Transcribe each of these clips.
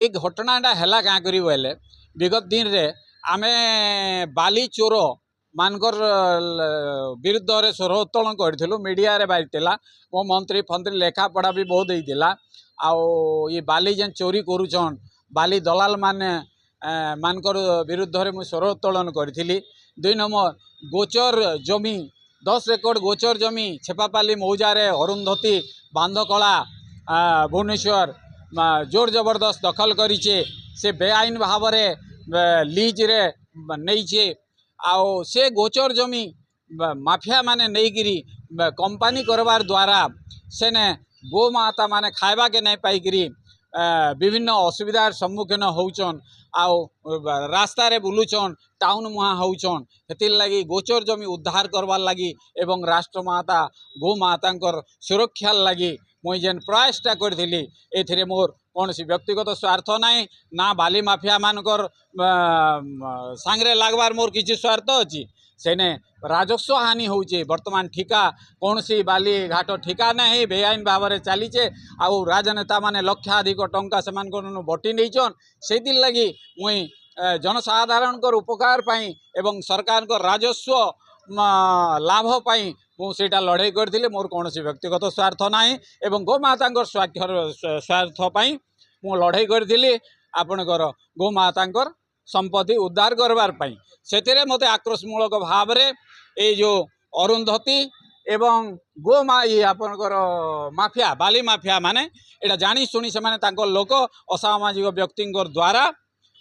ये घटनाटा है क्या करी बोले विगत दिन रे आमे बाली चोर मानकर विरुद्ध रे स्वर उत्तोलन करूँ मीडिया रे बाहरी मो मंत्री फंत्री लेखा पढ़ा भी बहुत होता आउ ये बाली जेन चोरी करुछन बाली दलाल माने मानकर विरुद्ध रे मु स्वर उत्तोलन करी। 2 नंबर गोचर जमी 10 एकड़ गोचर जमी छेपापाली मौजारे अरुंधती बांधकला भुवनेश्वर जोर जबरदस्त दखल करिछे से बेआईन भाव लीज रे नहींचे आउ से गोचर जमी माफिया माने नहींगिरी कंपनी करवार द्वारा सेने गोमाता माने खाइबा के नहीं पाइकिरी विभिन्न असुविधार सम्मुखीन होउछन आउ रास्ता रे बुलुछन टाउन मुहा होउछन हेतिल लगी गोचर जमी उद्धार करवार लगी एवं राष्ट्रमाता गोमातांकर सुरक्षा लगी मुई जेन प्रयासटा करी एथिरे मोर कौन सी व्यक्तिगत स्वार्थ नाई ना बाली माफिया मानकर सांगरे लागबार मोर किसी स्वार्थ अच्छी सेने राजस्व हानि होचे वर्तमान ठिका कौन सी बाली घाट ठिका नहीं बेआईन भाव में चलीचे आउ राजनेता माने लक्षाधिक टंका से बटी नहींचन से लगी मुई जनसाधारण उपकार पाई एवं सरकार को राजस्व लाभ पाई मुझा लड़ाई करी मोर कौन व्यक्तिगत स्वार्थ ना एवं गोमाता स्वार्थ पाई मु लड़ाई करी आपणकर गोमाता संपत्ति उद्धार करवार पाई से मते आक्रोशमूलक भाव में ये जो अरुंधती एवं गोमा ये आपणकर माफिया बाली माफिया माने एटा जानी शुणी से लोक असामाजिक व्यक्ति द्वारा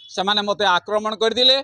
से मते आक्रमण करदिले।